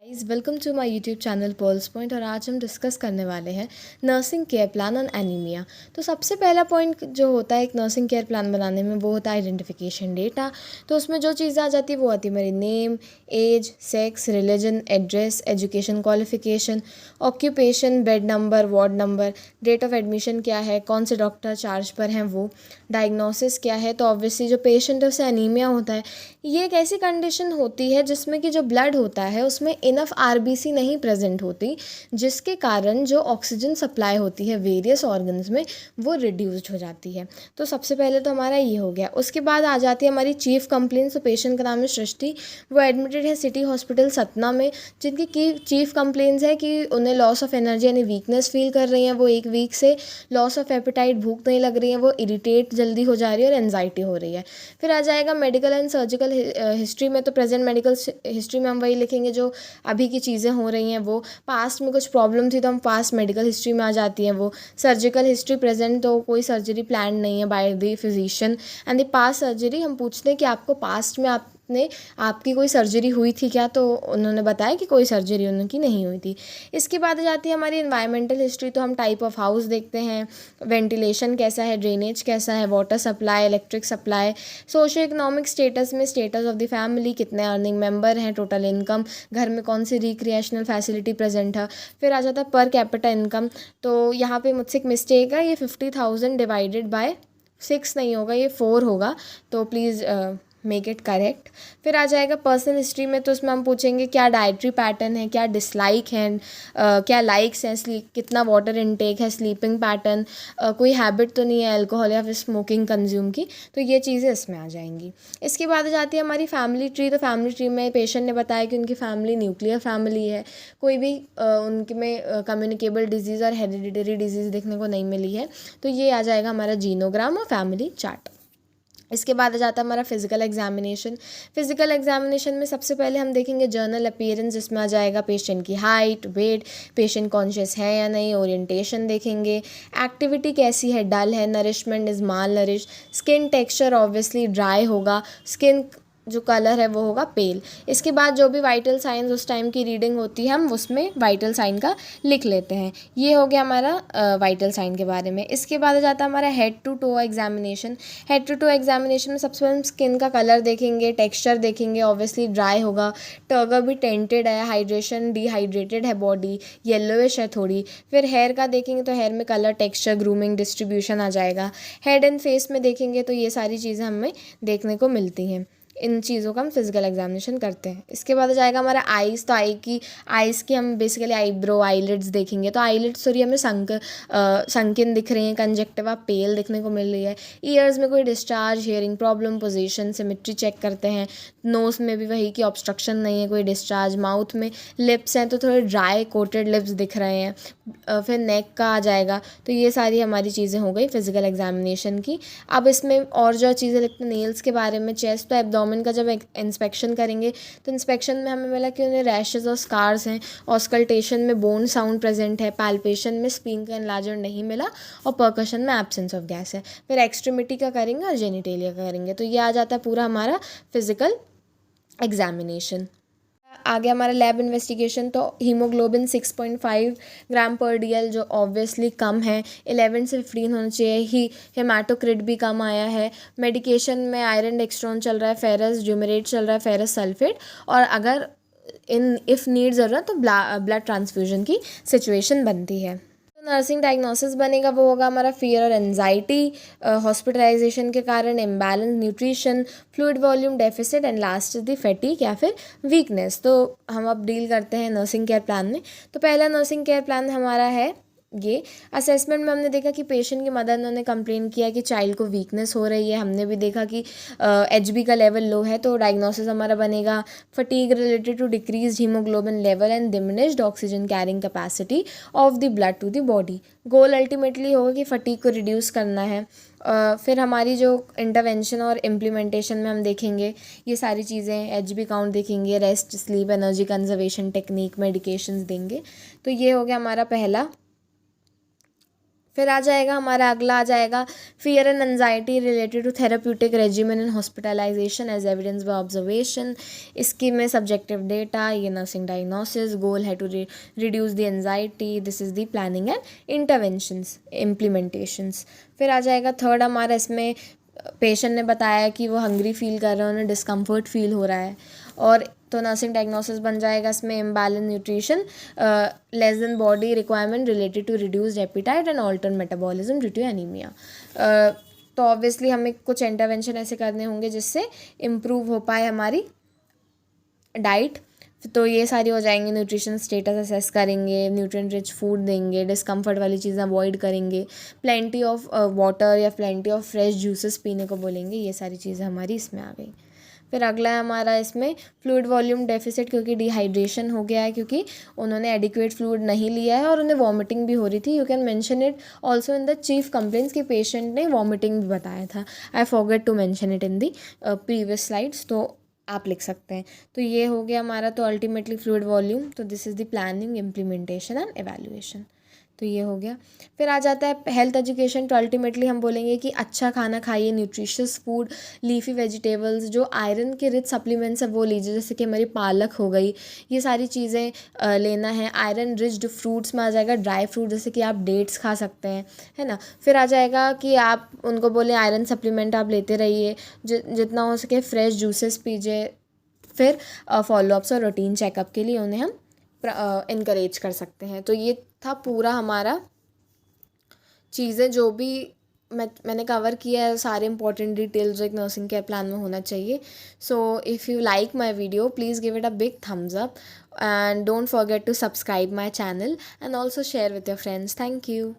Welcome to my YouTube channel Pearls Point. और आज हम डिस्कस करने वाले हैं nursing care plan on anaemia. तो सबसे पहला पॉइंट जो होता है एक नर्सिंग केयर प्लान बनाने में वो होता है आइडेंटिफिकेशन डेटा। तो उसमें जो चीज़ें आ जाती है वो आती है मेरी name, age, sex, religion, address, education qualification, occupation, bed number, ward number, date of admission क्या है, कौन से डॉक्टर चार्ज पर हैं वो, डायग्नोसिस क्या है। तो ऑब्वियसली जो पेशेंट है उसे एनीमिया होता है। ये एक ऐसी कंडीशन होती है जिसमें कि जो ब्लड होता है उसमें इनफ आरबीसी नहीं प्रेजेंट होती, जिसके कारण जो ऑक्सीजन सप्लाई होती है वेरियस ऑर्गन्स में वो रिड्यूस्ड हो जाती है। तो सबसे पहले तो हमारा ये हो गया। उसके बाद आ जाती है हमारी चीफ कंप्लेंट्स। तो पेशेंट का नाम है सृष्टि, वो एडमिटेड है सिटी हॉस्पिटल सतना में, जिनकी की चीफ कंप्लेंट्स है कि उन्हें लॉस ऑफ एनर्जी यानी वीकनेस फील कर रही हैं, वो एक वीक से लॉस ऑफ एपेटाइट, भूख नहीं लग रही है, वो इरिटेट जल्दी हो जा रही है और एनजाइटी हो रही है। फिर आ जाएगा मेडिकल एंड सर्जिकल हिस्ट्री में। तो प्रेजेंट मेडिकल हिस्ट्री में हम वही लिखेंगे जो अभी की चीज़ें हो रही हैं। वो पास्ट में कुछ प्रॉब्लम थी तो हम पास्ट मेडिकल हिस्ट्री में आ जाती हैं वो। सर्जिकल हिस्ट्री प्रेजेंट तो कोई सर्जरी प्लान नहीं है by the physician. And the past surgery हम पूछते हैं कि आपको पास्ट में आपकी कोई सर्जरी हुई थी क्या, तो उन्होंने बताया कि कोई सर्जरी उनकी नहीं हुई थी। इसके बाद आ जाती है हमारी इन्वायरमेंटल हिस्ट्री। तो हम टाइप ऑफ हाउस देखते हैं, वेंटिलेशन कैसा है, ड्रेनेज कैसा है, water supply, electric supply, socio economic status में स्टेटस ऑफ द फैमिली, कितने अर्निंग मेंबर हैं, टोटल इनकम, घर में कौन सी रिक्रिएशनल फैसिलिटी प्रेजेंट है। फिर आ जाता है पर कैपिटा इनकम। तो यहाँ पे मुझसे एक मिस्टेक है, ये 50,000 डिवाइडेड बाय 6 नहीं होगा, ये 4 होगा, तो प्लीज़ मेक इट करेक्ट। फिर आ जाएगा पर्सनल हिस्ट्री में। तो उसमें हम पूछेंगे क्या डाइटरी पैटर्न है, क्या डिसलाइक हैं, क्या लाइक्स हैं, कितना वाटर इनटेक है, स्लीपिंग पैटर्न, कोई हैबिट तो नहीं है अल्कोहल या फिर स्मोकिंग कंज्यूम की। तो ये चीज़ें इसमें आ जाएंगी। इसके बाद आ जाती है हमारी फैमिली ट्री। तो फैमिली ट्री में पेशेंट ने बताया कि उनकी फैमिली न्यूक्लियर फैमिली है, कोई भी उनके में कम्युनिकेबल डिजीज़ और हेरिडिटरी डिजीज़ देखने को नहीं मिली है। तो ये आ जाएगा हमारा जीनोग्राम और फैमिली चार्ट। इसके बाद आ जाता है हमारा फिजिकल एग्जामिनेशन। फिजिकल एग्जामिनेशन में सबसे पहले हम देखेंगे जर्नल अपीयरेंस, जिसमें आ जाएगा पेशेंट की हाइट, वेट, पेशेंट कॉन्शियस है या नहीं, ओरिएंटेशन देखेंगे, एक्टिविटी कैसी है, डल है, nourishment is mall nourish, skin texture obviously dry होगा, स्किन जो कलर है वो होगा पेल। इसके बाद जो भी वाइटल साइंस उस टाइम की रीडिंग होती है हम उसमें वाइटल साइन का लिख लेते हैं। ये हो गया हमारा वाइटल साइन के बारे में। इसके बाद आ जाता है हमारा head to toe examination. Head to toe examination में सबसे पहले हम स्किन का कलर देखेंगे, टेक्सचर देखेंगे, ऑब्वियसली ड्राई होगा, टर्गर भी टेंटेड है, हाइड्रेशन डिहाइड्रेटेड है, बॉडी येलोइश है थोड़ी। फिर हेयर का देखेंगे तो हेयर में कलर, टेक्सचर, ग्रूमिंग, डिस्ट्रीब्यूशन आ जाएगा। हेड एंड फेस में देखेंगे तो ये सारी चीज़ें हमें देखने को मिलती हैं। इन चीज़ों का हम फिजिकल एग्जामिनेशन करते हैं। इसके बाद आ जाएगा हमारा आइज़। तो आइज़ की हम बेसिकली आईब्रो, आईलिड्स देखेंगे। तो आईलिड्स थोड़ी हमें संकीन दिख रही हैं, कंजक्टिवा पेल देखने को मिल रही है। ईयर्स में कोई discharge, hearing problem, position, symmetry check करते हैं। नोज़ में भी वही कि ऑब्स्ट्रक्शन नहीं है, कोई डिस्चार्ज। माउथ में लिप्स हैं तो थोड़े ड्राई कोटेड लिप्स दिख रहे हैं। फिर नेक का आ जाएगा। तो ये सारी हमारी चीज़ें हो गई फिजिकल एग्जामिनेशन की। अब इसमें और जो चीज़ें लिखते हैं नेल्स के बारे में, चेस्ट, तो एब्डोमेन का जब इंस्पेक्शन करेंगे तो इंस्पेक्शन में हमें मिला कि उन्हें रैशेज़ और स्कार्स हैं। ऑस्कल्टेशन में बोन साउंड प्रेजेंट है, पैल्पेशन में स्प्लीन का एनलार्जमेंट नहीं मिला, और परकशन में एब्सेंस ऑफ गैस है। फिर एक्सट्रीमिटी का करेंगे और जेनिटेलिया का करेंगे। तो ये आ जाता है पूरा हमारा फिजिकल एग्जामिनेशन। आगे हमारा लैब इन्वेस्टिगेशन। तो हीमोग्लोबिन 6.5 ग्राम पर DL जो ऑब्वियसली कम है, 11 से 15 होना चाहिए ही। हेमाटोक्रिट भी कम आया है। मेडिकेशन में आयरन डेक्स्ट्रोन चल रहा है, फेरस ड्यूमरेट चल रहा है, फेरस सल्फेट, और अगर इफ़ नीड ज़रूरत तो ब्लड ट्रांसफ्यूजन की सिचुएशन बनती है। नर्सिंग डायग्नोसिस बनेगा वो होगा हमारा फियर और एनजाइटी, हॉस्पिटलाइजेशन के कारण, imbalance nutrition, fluid volume deficit, and last is the fatigue या फिर वीकनेस। तो हम अब डील करते हैं नर्सिंग केयर प्लान में। तो पहला नर्सिंग केयर प्लान हमारा है ये। असेसमेंट में हमने देखा कि पेशेंट की मदर ने कंप्लेन किया कि चाइल्ड को वीकनेस हो रही है। हमने भी देखा कि HB का लेवल लो है। तो डायग्नोसिस हमारा बनेगा fatigue related to decrease haemoglobin level and diminished oxygen carrying capacity of the blood to the body. Goal ultimately होगा कि फटीग को रिड्यूस करना है। फिर हमारी जो इंटरवेंशन और इम्प्लीमेंटेशन में हम देखेंगे ये सारी चीज़ें, HB काउंट देखेंगे, rest, sleep, energy conservation technique, medications देंगे। तो ये हो गया हमारा पहला फिर आ जाएगा हमारा अगला, आ जाएगा fear and anxiety related to therapeutic regimen and hospitalisation as evidence by observation. इसकी में सब्जेक्टिव डेटा, ये नर्सिंग डायग्नोसिस, गोल है to reduce the anxiety, this is the planning and interventions implementations. फिर आ जाएगा थर्ड हमारा, इसमें पेशेंट ने बताया कि वो हंग्री फील कर रहे हैं, उन्हें डिस्कम्फर्ट फील हो रहा है, और तो नर्सिंग डायग्नोसिस बन जाएगा इसमें imbalance nutrition, less than body requirement related to reduced appetite and alter metabolism due to anaemia. तो ऑब्वियसली हमें कुछ इंटरवेंशन ऐसे करने होंगे जिससे इम्प्रूव हो पाए हमारी डाइट। तो ये सारी हो जाएंगी, न्यूट्रिशन स्टेटस असेस करेंगे, न्यूट्रिएंट रिच फूड देंगे, डिस्कम्फर्ट वाली चीज़ें अवॉइड करेंगे, प्लेंटी ऑफ वाटर या प्लेंटी ऑफ फ्रेश जूसेस पीने को बोलेंगे। ये सारी चीज़ें हमारी इसमें आ गई। फिर अगला है हमारा इसमें फ्लूइड वॉल्यूम डेफिसिट, क्योंकि डिहाइड्रेशन हो गया है, क्योंकि उन्होंने एडिक्वेट फ्लूइड नहीं लिया है और उन्हें वॉमिटिंग भी हो रही थी। You can mention it also in the chief complaints कि पेशेंट ने वॉमिटिंग भी बताया था। I forget to mention it in the previous slides, तो आप लिख सकते हैं। तो ये हो गया हमारा, तो अल्टीमेटली फ्लूइड वॉल्यूम, तो this is the planning, implementation and evaluation. तो ये हो गया। फिर आ जाता है हेल्थ एजुकेशन। तो अल्टीमेटली हम बोलेंगे कि अच्छा खाना खाइए, न्यूट्रिशियस फूड, लीफी वेजिटेबल्स, जो आयरन के रिच सप्लीमेंट्स है वो लीजिए, जैसे कि हमारी पालक हो गई, ये सारी चीज़ें लेना है। आयरन रिच्ड फ्रूट्स में आ जाएगा ड्राई फ्रूट, जैसे कि आप डेट्स खा सकते हैं, है ना। फिर आ जाएगा कि आप उनको बोले आयरन सप्लीमेंट आप लेते रहिए, जितना हो सके फ्रेश जूसेस पीजिए। फिर फॉलोअप्स और रूटीन चेकअप के लिए उन्हें हम इनकरेज कर सकते हैं। तो ये था पूरा हमारा चीज़ें जो भी मैंने कवर किया है, सारे इंपॉर्टेंट डिटेल्स जो एक नर्सिंग केयर प्लान में होना चाहिए। So if you like my video, please give it a big thumbs up and don't forget to subscribe my channel and also share with your friends. Thank you.